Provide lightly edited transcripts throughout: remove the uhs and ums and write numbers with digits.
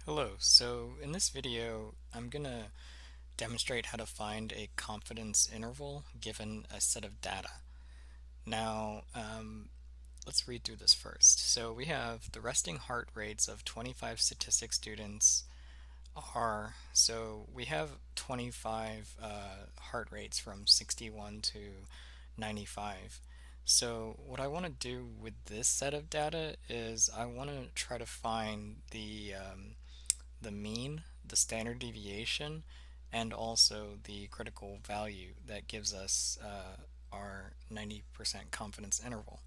Hello, so in this video I'm going to demonstrate how to find a confidence interval given a set of data. Now, let's read through this first. So we have the resting heart rates of 25 statistic students so we have 25 heart rates from 61 to 95. So what I want to do with this set of data is I want to try to find the mean, the standard deviation, and also the critical value that gives us our 90% confidence interval.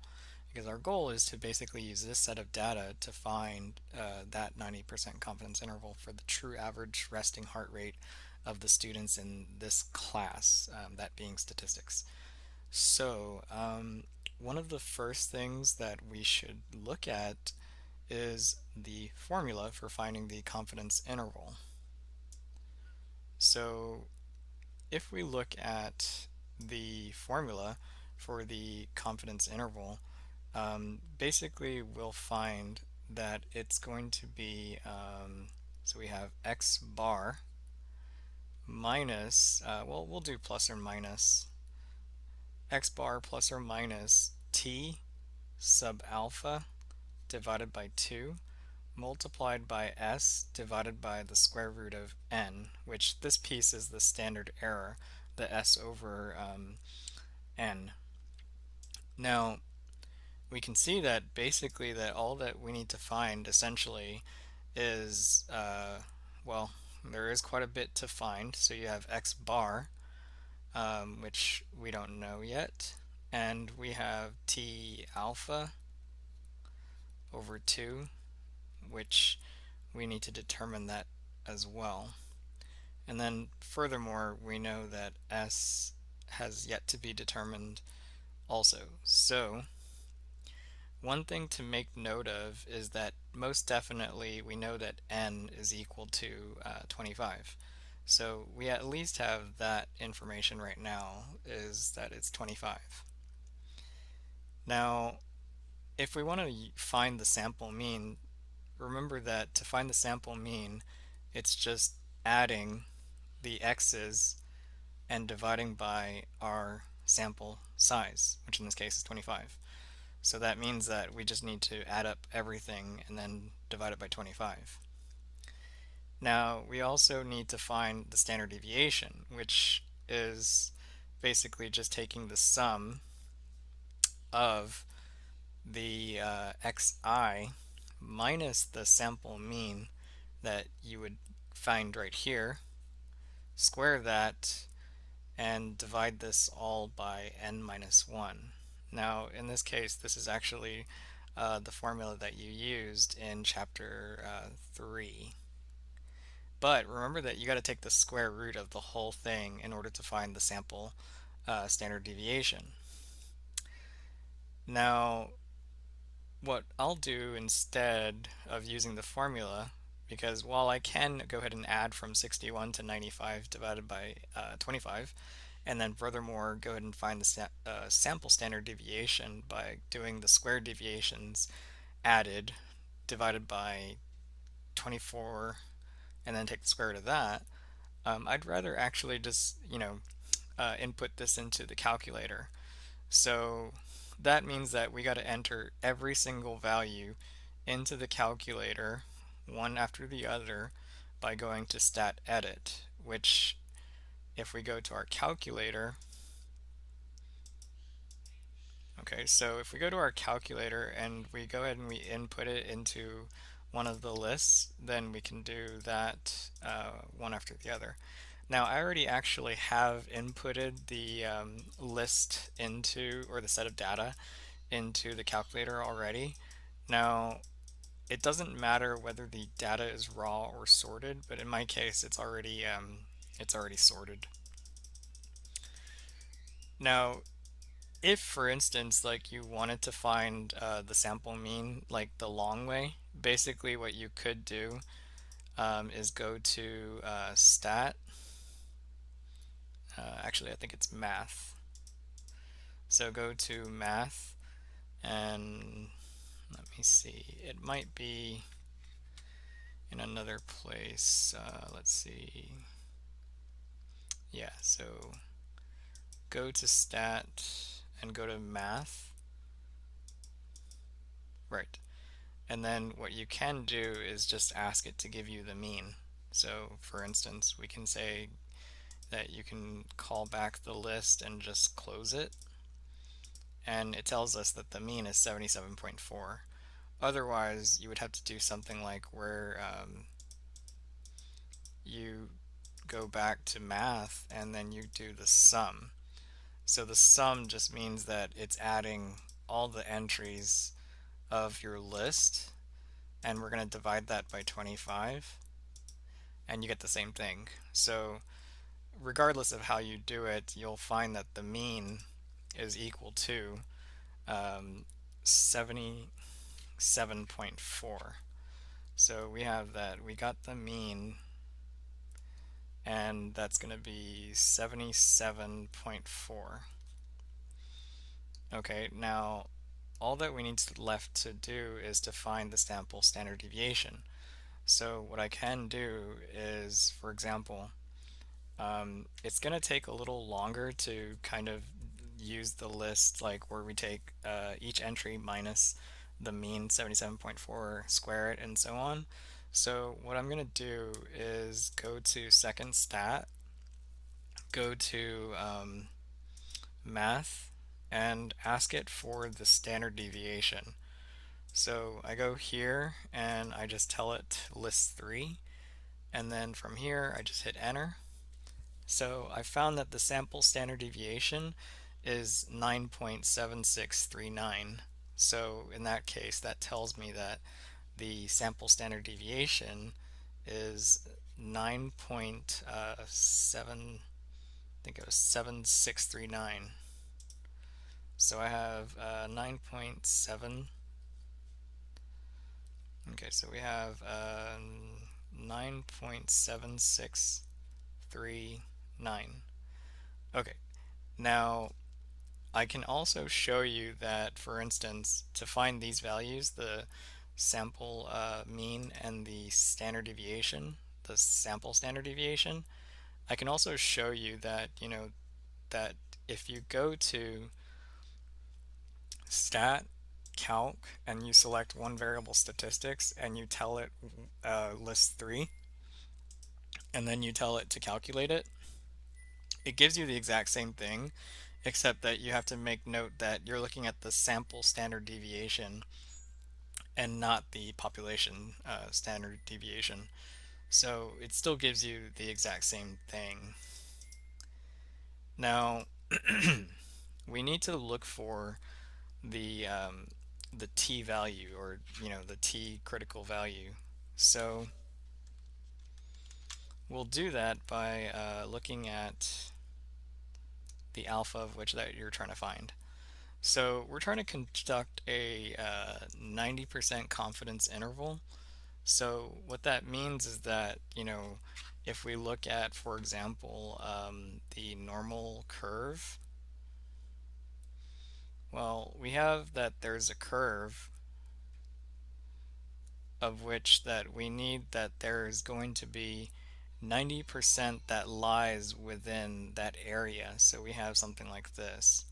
Because our goal is to basically use this set of data to find that 90% confidence interval for the true average resting heart rate of the students in this class, that being statistics. So, one of the first things that we should look at is the formula for finding the confidence interval. So if we look at the formula for the confidence interval, basically we'll find that it's going to be, so we have x bar minus, well, we'll do plus or minus, x bar plus or minus t sub alpha divided by 2 multiplied by s divided by the square root of n, which this piece is the standard error, the s over n. Now, we can see that basically that all that we need to find essentially is, well, there is quite a bit to find. So you have x bar, which we don't know yet, and we have t alpha over 2, which we need to determine that as well. And then furthermore, we know that S has yet to be determined also. So one thing to make note of is that most definitely we know that N is equal to 25. So we at least have that information right now, is that it's 25. Now, if we want to find the sample mean, remember that to find the sample mean, it's just adding the x's and dividing by our sample size, which in this case is 25. So that means that we just need to add up everything and then divide it by 25. Now, we also need to find the standard deviation, which is basically just taking the sum of the xi minus the sample mean that you would find right here, square that, and divide this all by n minus 1. Now, in this case, this is actually the formula that you used in chapter 3. But remember that you got to take the square root of the whole thing in order to find the sample standard deviation. Now, what I'll do instead of using the formula, because while I can go ahead and add from 61 to 95 divided by 25, and then furthermore go ahead and find the sample standard deviation by doing the square deviations added divided by 24 and then take the square root of that, I'd rather actually just, input this into the calculator. So that means that we got to enter every single value into the calculator one after the other by going to stat edit, which if we go to our calculator, okay, so if we go to our calculator and we go ahead and we input it into one of the lists, then we can do that one after the other. Now, I already actually have inputted the list into, or the set of data into the calculator already. Now, it doesn't matter whether the data is raw or sorted, but in my case, it's already sorted. Now, if for instance, like you wanted to find the sample mean like the long way, basically what you could do is go to stat. Actually, I think it's math. So go to math and let me see. It might be in another place. Let's see. Yeah, so go to stat and go to math. Right. And then what you can do is just ask it to give you the mean. So for instance, we can say that you can call back the list and just close it. And it tells us that the mean is 77.4. Otherwise, you would have to do something like where you go back to math and then you do the sum. So the sum just means that it's adding all the entries of your list, and we're going to divide that by 25, and you get the same thing. So regardless of how you do it, you'll find that the mean is equal to 77.4. So we have that. We got the mean, and that's going to be 77.4. Okay, now all that we need left to do is to find the sample standard deviation. So what I can do is, for example, it's going to take a little longer to kind of use the list, like where we take each entry minus the mean 77.4, square it, and so on. So what I'm going to do is go to second stat, go to math, and ask it for the standard deviation. So I go here and I just tell it list 3, and then from here I just hit enter. So I found that the sample standard deviation is 9.7639. So in that case, that tells me that the sample standard deviation is 9.7, I think it was 7639. So I have 9.7. Okay, so we have 9.7639. Okay, now I can also show you that, for instance, to find these values, the sample mean and the standard deviation, the sample standard deviation, I can also show you that, that if you go to StatCalc and you select one variable statistics and you tell it list 3, and then you tell it to calculate it, it gives you the exact same thing, except that you have to make note that you're looking at the sample standard deviation and not the population standard deviation. So it still gives you the exact same thing. Now, we need to look for the t value, or the t critical value. So we'll do that by looking at the alpha of which that you're trying to find. So we're trying to conduct a 90% confidence interval. So what that means is that, if we look at, for example, the normal curve, well, we have that there's a curve of which that we need that there is going to be 90% that lies within that area. So we have something like this.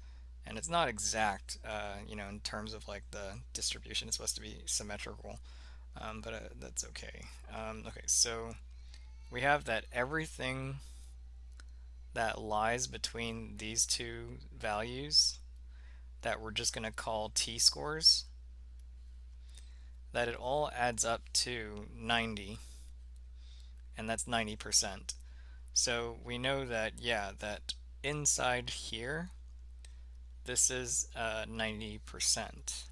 And it's not exact, in terms of like the distribution. It's supposed to be symmetrical, but that's okay. Okay, so we have that everything that lies between these two values that we're just going to call t-scores, that it all adds up to 90, and that's 90%. So we know that, yeah, that inside here, this is 90%,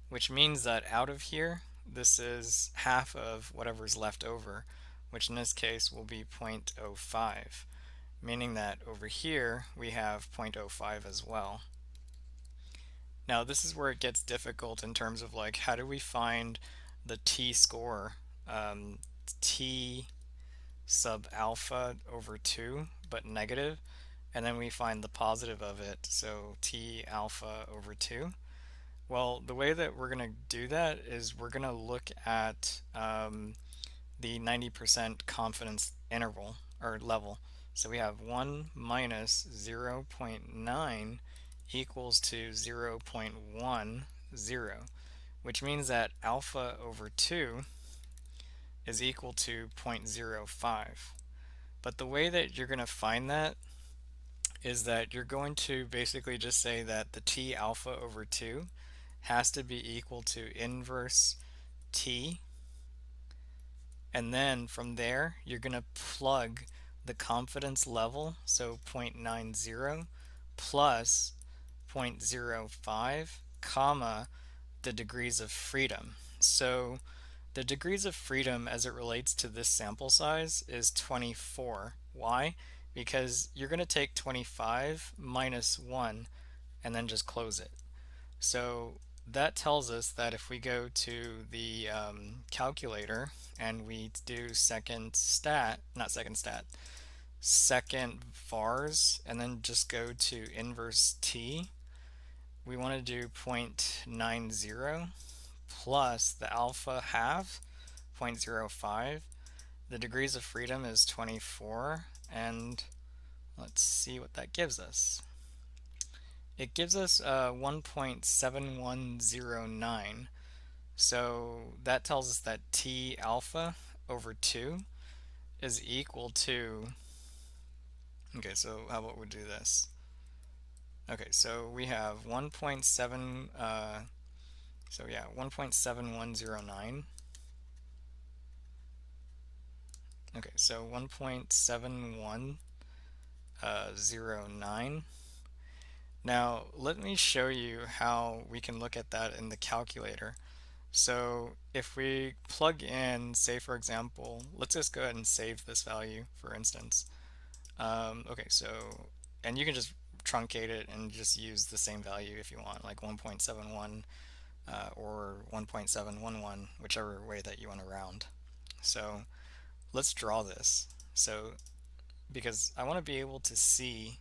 which means that out of here, this is half of whatever's left over, which in this case will be 0.05, meaning that over here we have 0.05 as well. Now this is where it gets difficult in terms of like, how do we find the t-score, t sub alpha over 2, but negative, and then we find the positive of it, so t alpha over 2. Well, the way that we're going to do that is we're going to look at the 90% confidence interval or level. So we have 1 minus 0.9 equals to 0.10, which means that alpha over 2 is equal to 0.05. But the way that you're going to find that is that you're going to basically just say that the t alpha over 2 has to be equal to inverse t, and then from there you're going to plug the confidence level, so 0.90 plus 0.05 comma the degrees of freedom. So the degrees of freedom as it relates to this sample size is 24. Why? Because you're going to take 25 minus 1 and then just close it. So that tells us that if we go to the calculator and we do second vars, and then just go to inverse t, we want to do 0.90 plus the alpha half, 0.05. The degrees of freedom is 24, and let's see what that gives us. It gives us 1.7109. So that tells us that T alpha over 2 is equal to, okay, so how about we do this? Okay, so we have 1.7, so yeah, 1.7109. Okay, so 1.7109. Now, let me show you how we can look at that in the calculator. So if we plug in, say for example, let's just go ahead and save this value, for instance. Okay, so, and you can just truncate it and just use the same value if you want, like 1.71 or 1.711, whichever way that you want to round. So let's draw this. So, because I want to be able to see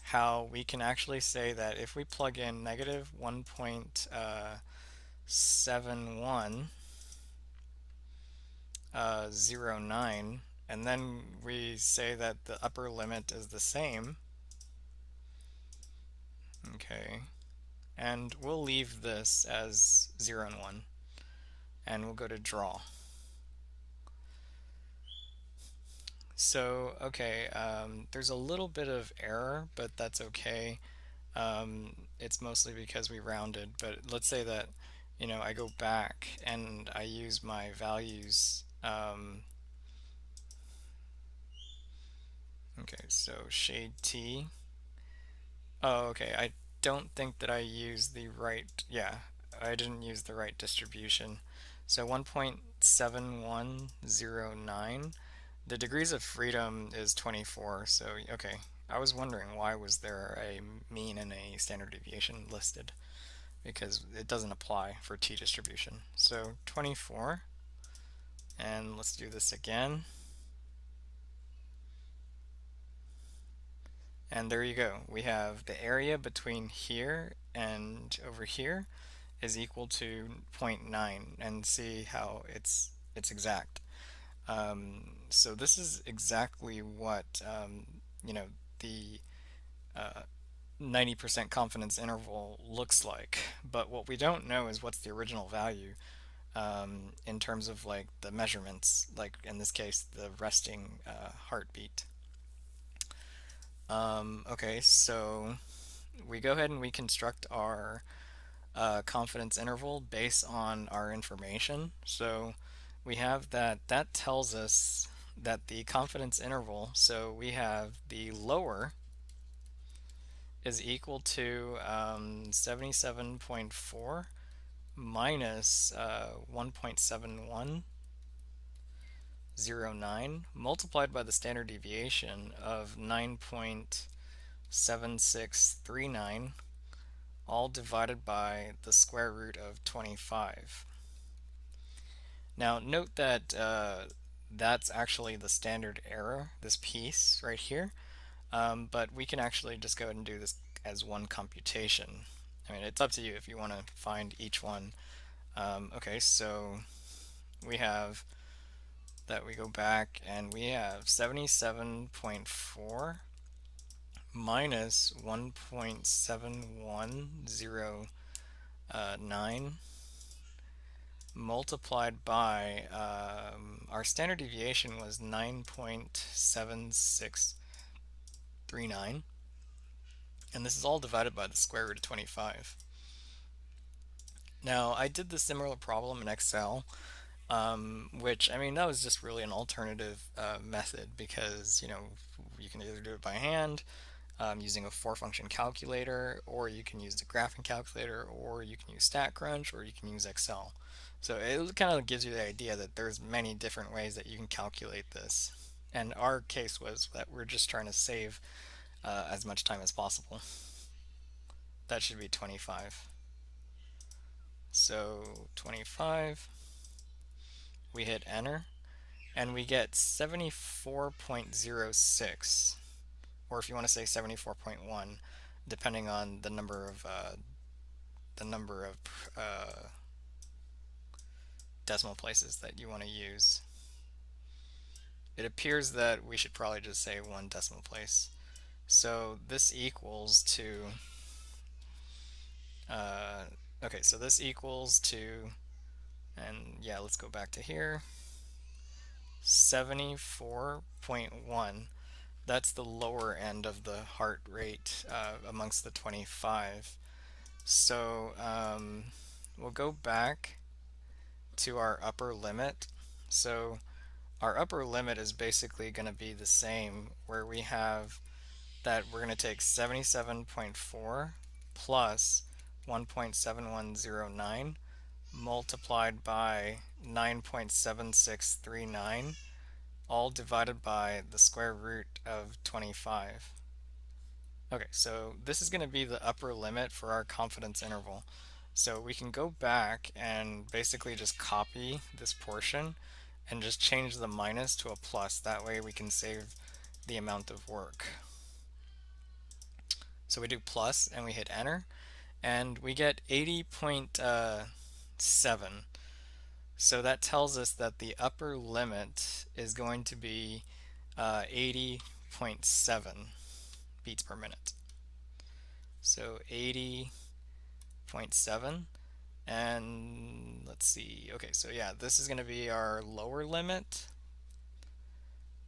how we can actually say that if we plug in negative 1.7109 and then we say that the upper limit is the same, okay, and we'll leave this as 0 and 1, and we'll go to draw. So, okay, there's a little bit of error, but that's okay. It's mostly because we rounded, but let's say that, I go back and I use my values. Okay, so shade T. Oh, okay, I don't think that I used the right, yeah, I didn't use the right distribution. So 1.7109. The degrees of freedom is 24, so okay. I was wondering why was there a mean and a standard deviation listed, because it doesn't apply for t distribution. So 24, and let's do this again. And there you go. We have the area between here and over here is equal to zero point 0.9, and see how it's exact. So this is exactly what the 90% confidence interval looks like. But what we don't know is what's the original value in terms of like the measurements, like in this case, the resting heartbeat. Okay, so we go ahead and we construct our confidence interval based on our information. So we have that tells us that the confidence interval, so we have the lower is equal to 77.4 minus 1.7109 multiplied by the standard deviation of 9.7639, all divided by the square root of 25. Now note that that's actually the standard error, this piece right here, but we can actually just go ahead and do this as one computation. I mean, it's up to you if you want to find each one. Okay, so we have that we go back and we have 77.4 minus 1.7109 multiplied by our standard deviation was 9.7639, and this is all divided by the square root of 25. Now, I did the similar problem in Excel, which, I mean, that was just really an alternative method because, you can either do it by hand using a four-function calculator, or you can use the graphing calculator, or you can use StatCrunch, or you can use Excel. So it kind of gives you the idea that there's many different ways that you can calculate this. And our case was that we're just trying to save as much time as possible. That should be 25. So 25, we hit enter, and we get 74.06, or if you want to say 74.1, depending on the number of decimal places that you want to use. It appears that we should probably just say one decimal place. So this equals to, okay, so this equals to, and yeah, let's go back to here, 74.1. That's the lower end of the heart rate amongst the 25. So we'll go back to our upper limit. So our upper limit is basically going to be the same, where we have that we're going to take 77.4 plus 1.7109 multiplied by 9.7639, all divided by the square root of 25. Okay, so this is going to be the upper limit for our confidence interval. So we can go back and basically just copy this portion and just change the minus to a plus. That way we can save the amount of work. So we do plus and we hit enter, and we get 80.7. So that tells us that the upper limit is going to be 80.7 beats per minute. So 80.7, and let's see, okay, so yeah, this is going to be our lower limit,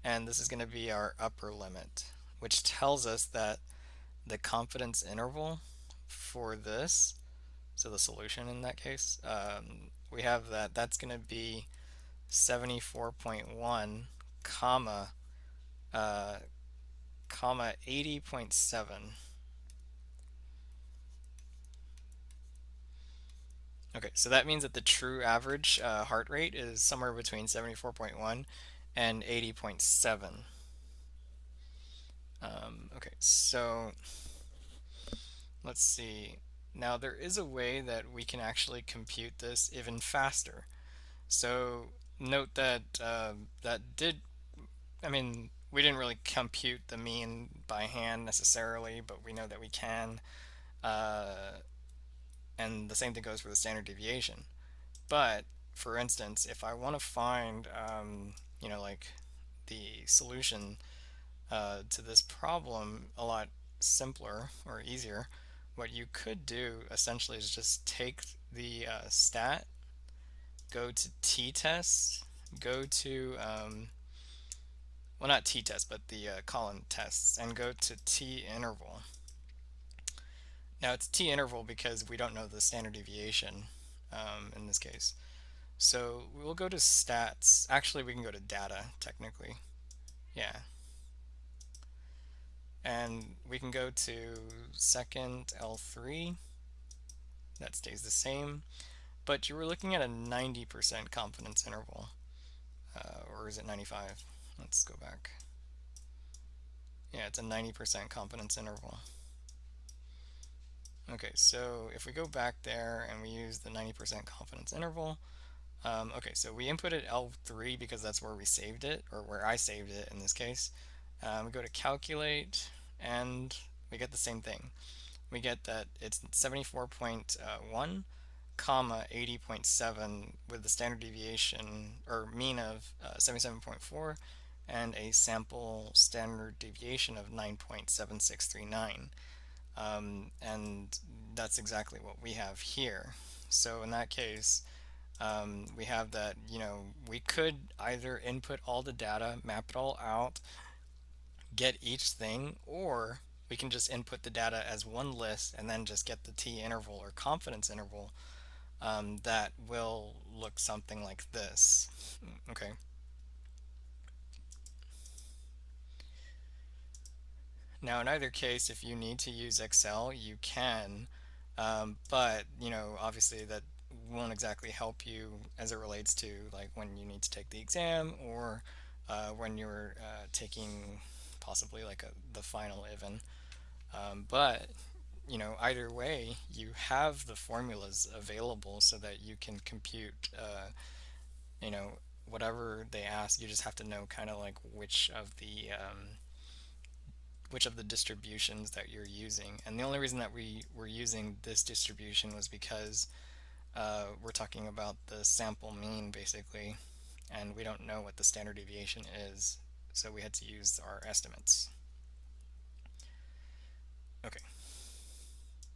and this is going to be our upper limit, which tells us that the confidence interval for this, so the solution in that case, we have that's going to be 74.1 comma 80.7. Okay, so that means that the true average heart rate is somewhere between 74.1 and 80.7. Okay, so let's see. Now there is a way that we can actually compute this even faster. So note that I mean, we didn't really compute the mean by hand necessarily, but we know that we can. And the same thing goes for the standard deviation. But for instance, if I want to find, like the solution to this problem a lot simpler or easier, what you could do essentially is just take the stat, go to t-test, go to, well, not t-test, but the column tests, and go to t-interval. Now it's t-interval because we don't know the standard deviation in this case. So we'll go to stats. Actually, we can go to data, technically. Yeah. And we can go to second L3. That stays the same. But you were looking at a 90% confidence interval. Or is it 95? Let's go back. Yeah, it's a 90% confidence interval. Okay, so if we go back there and we use the 90% confidence interval, okay, so we inputted L3 because that's where we saved it, or where I saved it in this case. We go to calculate, and we get the same thing. we get that it's 74.1 comma 80.7 with the standard deviation or mean of 77.4 and a sample standard deviation of 9.7639. And that's exactly what we have here. So in that case, we have that, we could either input all the data, map it all out, get each thing, or we can just input the data as one list and then just get the t-interval or confidence interval that will look something like this. Okay. Now, in either case, if you need to use Excel, you can, but obviously that won't exactly help you as it relates to like when you need to take the exam or when you're taking possibly like the final even. But either way, you have the formulas available so that you can compute, you know, whatever they ask. You just have to know kind of like which of the distributions that you're using. And the only reason that we were using this distribution was because we're talking about the sample mean basically, and we don't know what the standard deviation is, so we had to use our estimates. Okay.